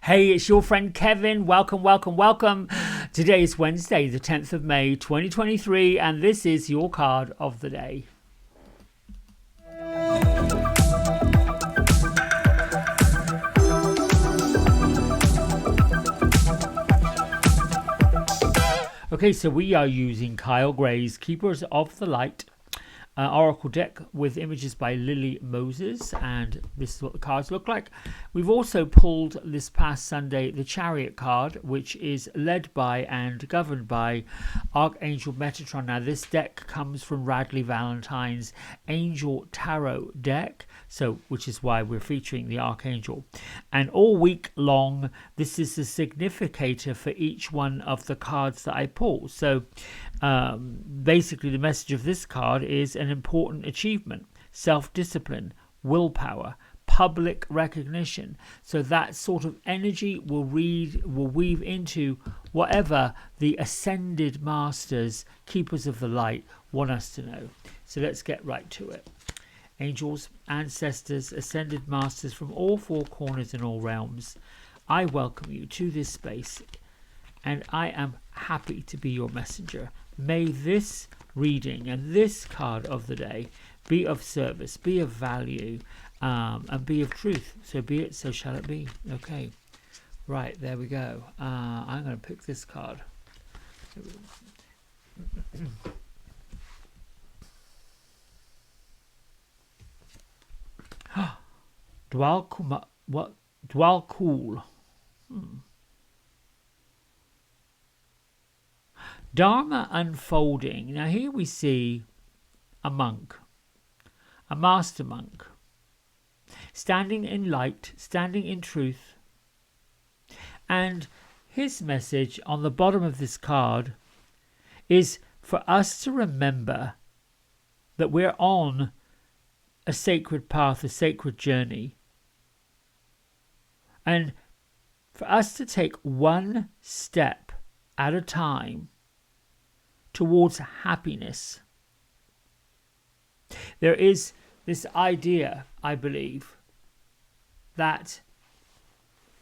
Hey, it's your friend Kevin. Welcome. Today is Wednesday, the 10th of May, 2023, and this is your card of the day. Okay, so we are using Kyle Gray's Keepers of the Light Oracle deck with images by Lily Moses, and this is what the cards look like. We've also pulled this past Sunday the Chariot card, which is led by and governed by Archangel Metatron. Now this deck comes from Radley Valentine's Angel Tarot deck, so which is why we're featuring the Archangel. And all week long this is the significator for each one of the cards that I pull. So basically the message of this card is an important achievement, self-discipline, willpower, public recognition. So that sort of energy will weave into whatever the ascended masters, keepers of the light, want us to know. So let's get right to it. Angels, ancestors, ascended masters from all four corners and all realms, I welcome you to this space, and I am happy to be your messenger. May this reading and this card of the day be of service, be of value, and be of truth. So be it, so shall it be. Okay, right, there we go. I'm going to pick this card. Djwal Khul. What? Djwal Khul. Dharma unfolding. Now here we see a monk, a master monk, standing in light, standing in truth. And his message on the bottom of this card is for us to remember that we're on a sacred path, a sacred journey. And for us to take one step at a time towards happiness. There is this idea, I believe, that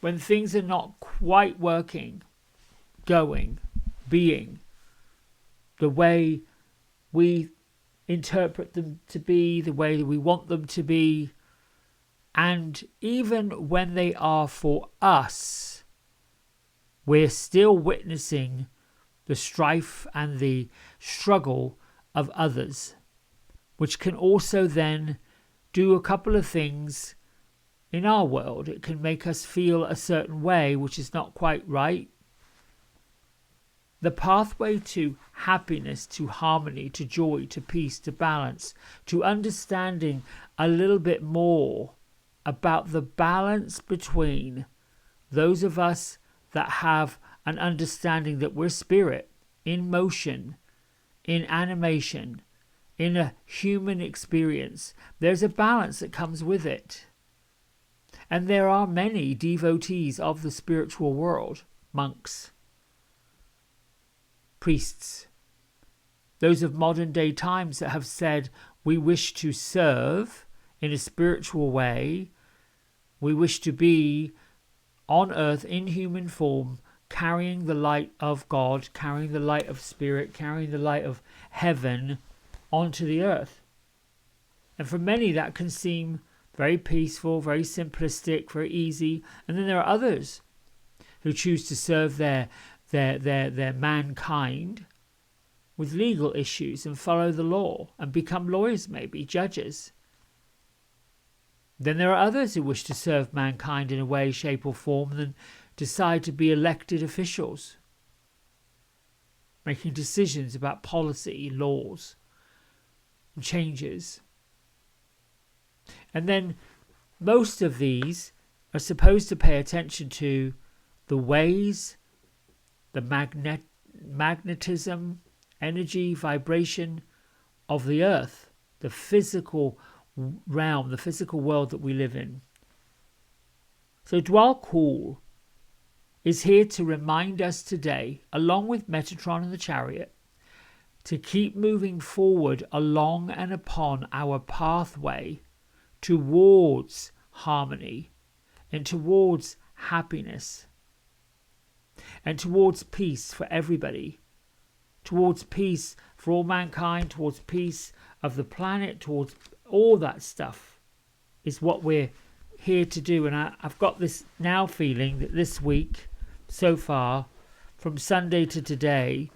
when things are not quite working, going, being the way we interpret them to be, the way that we want them to be, and even when they are for us, we're still witnessing the strife and the struggle of others, which can also then do a couple of things in our world. It can make us feel a certain way, which is not quite right. The pathway to happiness, to harmony, to joy, to peace, to balance, to understanding a little bit more about the balance between those of us that have an understanding that we're spirit, in motion, in animation, in a human experience. There's a balance that comes with it. And there are many devotees of the spiritual world, monks, priests, those of modern day times that have said, we wish to serve in a spiritual way. We wish to be on earth in human form, carrying the light of God, carrying the light of spirit, carrying the light of heaven onto the earth. And for many that can seem very peaceful, very simplistic, very easy. And then there are others who choose to serve their mankind with legal issues and follow the law and become lawyers, maybe judges. Then there are others who wish to serve mankind in a way, shape or form and then decide to be elected officials, making decisions about policy, laws, and changes. And then most of these are supposed to pay attention to the ways, the magnetism, energy, vibration of the earth, the physical realm, the physical world that we live in. So Djwal Khul is here to remind us today, along with Metatron and the Chariot, to keep moving forward along and upon our pathway towards harmony and towards happiness and towards peace for everybody, towards peace for all mankind, towards peace of the planet, towards all that stuff is what we're here to do. And I've got this now feeling that this week so far, from Sunday to today,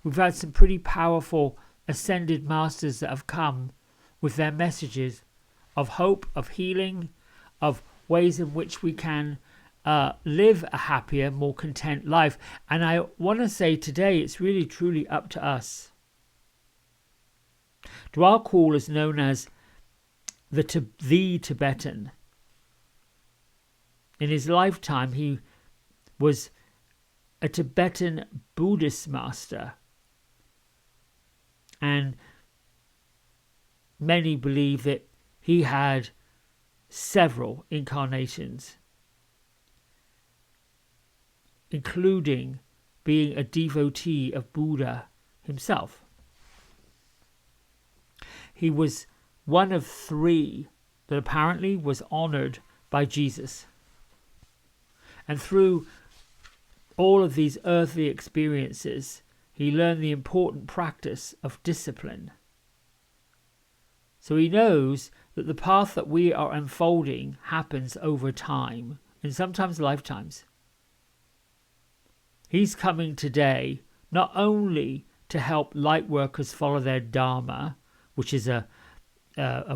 we've had some pretty powerful ascended masters that have come with their messages of hope, of healing, of ways in which we can live a happier, more content life. And I want to say today, it's really truly up to us. Djwal Khul is known as the Tibetan. In his lifetime, he was a Tibetan Buddhist master. And many believe that he had several incarnations, including being a devotee of Buddha himself. He was one of 3 that apparently was honored by Jesus. And through all of these earthly experiences, he learned the important practice of discipline. So he knows that the path that we are unfolding happens over time, and sometimes lifetimes. He's coming today not only to help light workers follow their dharma, which is a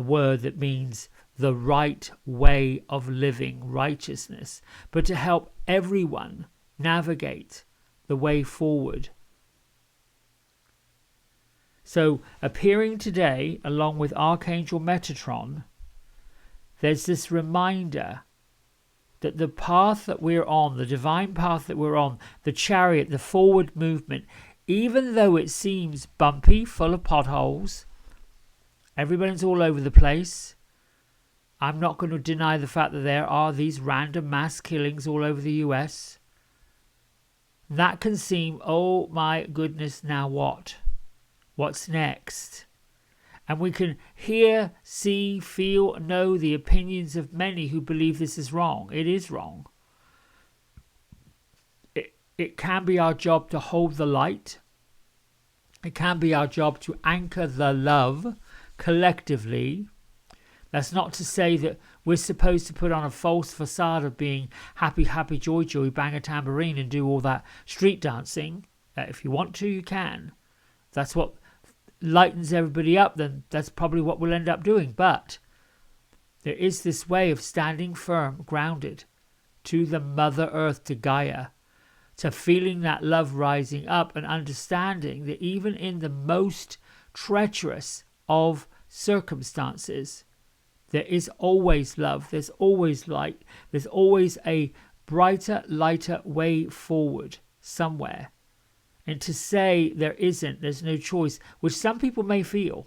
word that means the right way of living, righteousness, but to help everyone navigate the way forward. So, appearing today, along with Archangel Metatron, there's this reminder that the path that we're on, the divine path that we're on, the chariot, the forward movement, even though it seems bumpy, full of potholes, everybody's all over the place. I'm not going to deny the fact that there are these random mass killings all over the US. That can seem, oh my goodness, now what? What's next? And we can hear, see, feel, know the opinions of many who believe this is wrong. It is wrong. It can be our job to hold the light. It can be our job to anchor the love collectively. That's not to say that we're supposed to put on a false facade of being happy, happy, joy, joy, bang a tambourine and do all that street dancing. If you want to, you can. That's what lightens everybody up, then that's probably what we'll end up doing. But there is this way of standing firm, grounded to the Mother Earth, to Gaia, to feeling that love rising up and understanding that even in the most treacherous of circumstances, there is always love, there's always light, there's always a brighter, lighter way forward somewhere. And to say there isn't, there's no choice, which some people may feel,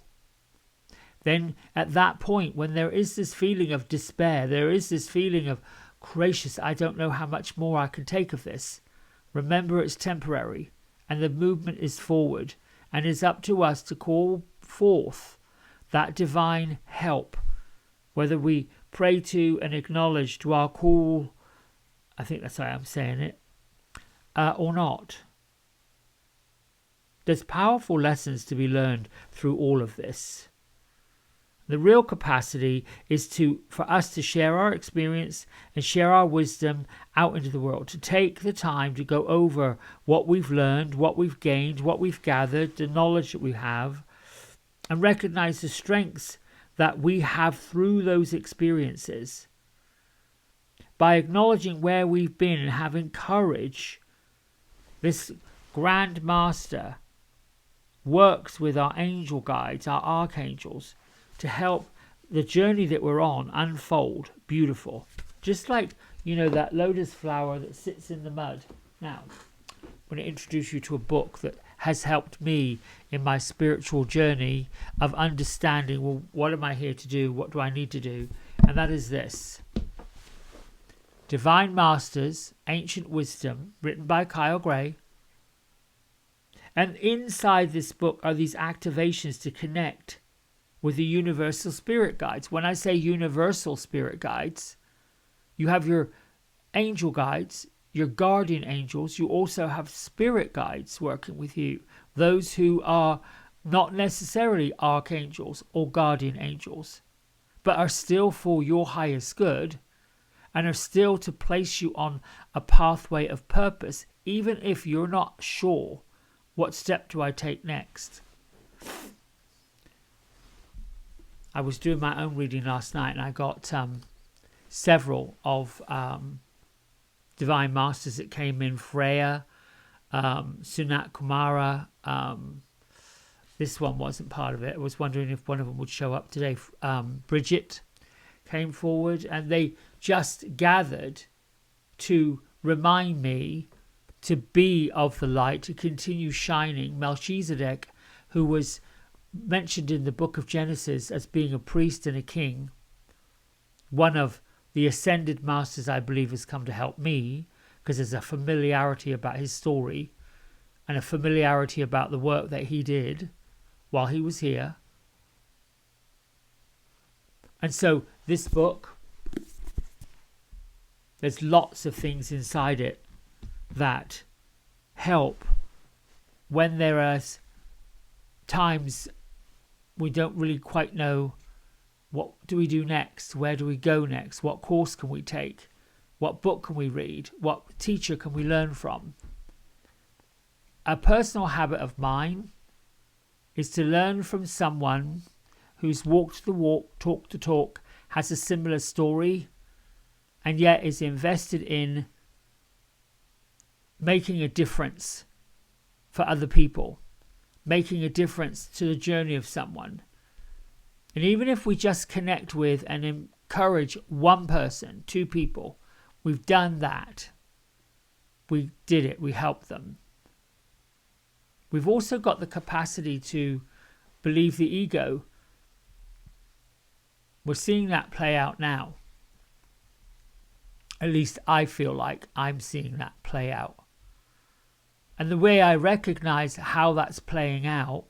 then at that point, when there is this feeling of despair, there is this feeling of, gracious, I don't know how much more I can take of this. Remember, it's temporary, and the movement is forward, and it's up to us to call forth that divine help, whether we pray to and acknowledge Djwal Khul, I think that's how I'm saying it, or not. There's powerful lessons to be learned through all of this. The real capacity is for us to share our experience and share our wisdom out into the world, to take the time to go over what we've learned, what we've gained, what we've gathered, the knowledge that we have, and recognize the strengths that we have through those experiences. By acknowledging where we've been and having courage, this Grand Master works with our angel guides, our archangels, to help the journey that we're on unfold beautiful. Just like, that lotus flower that sits in the mud. Now, I'm going to introduce you to a book that has helped me in my spiritual journey of understanding, well, what am I here to do? What do I need to do? And that is this. Divine Masters, Ancient Wisdom, written by Kyle Gray. And inside this book are these activations to connect with the universal spirit guides. When I say universal spirit guides, you have your angel guides, your guardian angels, you also have spirit guides working with you. Those who are not necessarily archangels or guardian angels, but are still for your highest good and are still to place you on a pathway of purpose, even if you're not sure what step do I take next. I was doing my own reading last night and I got several of Divine Masters that came in. Freya, Sunat Kumara. This one wasn't part of it. I was wondering if one of them would show up today. Bridget came forward and they just gathered to remind me to be of the light, to continue shining. Melchizedek, who was mentioned in the book of Genesis as being a priest and a king, one of the ascended masters, I believe, has come to help me because there's a familiarity about his story and a familiarity about the work that he did while he was here. And so this book, there's lots of things inside it that help when there are times we don't really quite know what do we do next, where do we go next, what course can we take, what book can we read, what teacher can we learn from. A personal habit of mine is to learn from someone who's walked the walk, talked the talk, has a similar story, and yet is invested in making a difference for other people, making a difference to the journey of someone. And even if we just connect with and encourage one person, two people, we've done that. We did it. We helped them. We've also got the capacity to believe the ego. We're seeing that play out now. At least I feel like I'm seeing that play out. And the way I recognize how that's playing out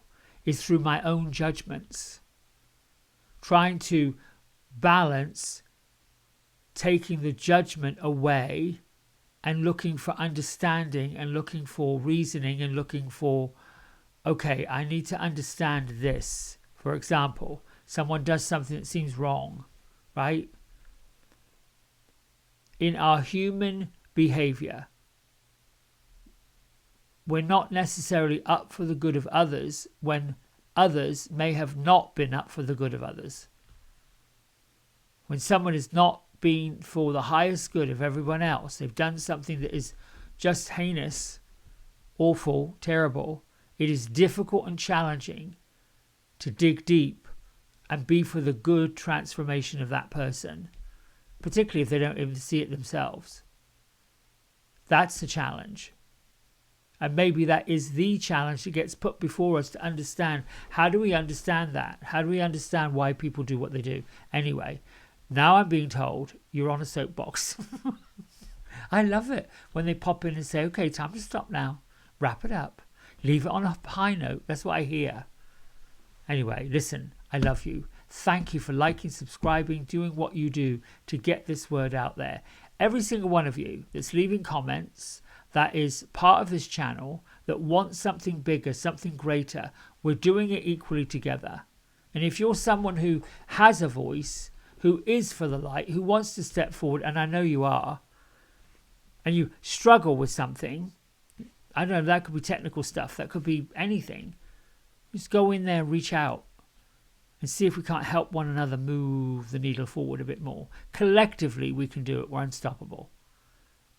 is through my own judgments. Trying to balance taking the judgment away and looking for understanding and looking for reasoning and looking for, okay, I need to understand this. For example, someone does something that seems wrong, right? In our human behavior, we're not necessarily up for the good of others when others may have not been up for the good of others. When someone has not been for the highest good of everyone else, they've done something that is just heinous, awful, terrible, it is difficult and challenging to dig deep and be for the good transformation of that person, particularly if they don't even see it themselves. That's the challenge. And maybe that is the challenge that gets put before us to understand. How do we understand that? How do we understand why people do what they do? Anyway, now I'm being told you're on a soapbox. I love it when they pop in and say, okay, time to stop now. Wrap it up. Leave it on a high note. That's what I hear. Anyway, listen, I love you. Thank you for liking, subscribing, doing what you do to get this word out there. Every single one of you that's leaving comments, that is part of this channel, that wants something bigger, something greater, we're doing it equally together. And if you're someone who has a voice, who is for the light, who wants to step forward, and I know you are, and you struggle with something, I don't know, that could be technical stuff, that could be anything, just go in there and reach out and see if we can't help one another move the needle forward a bit more. Collectively, we can do it. We're unstoppable.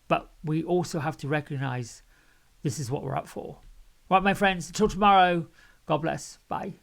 But we also have to recognize this is what we're up for. Right, my friends, until tomorrow, God bless. Bye.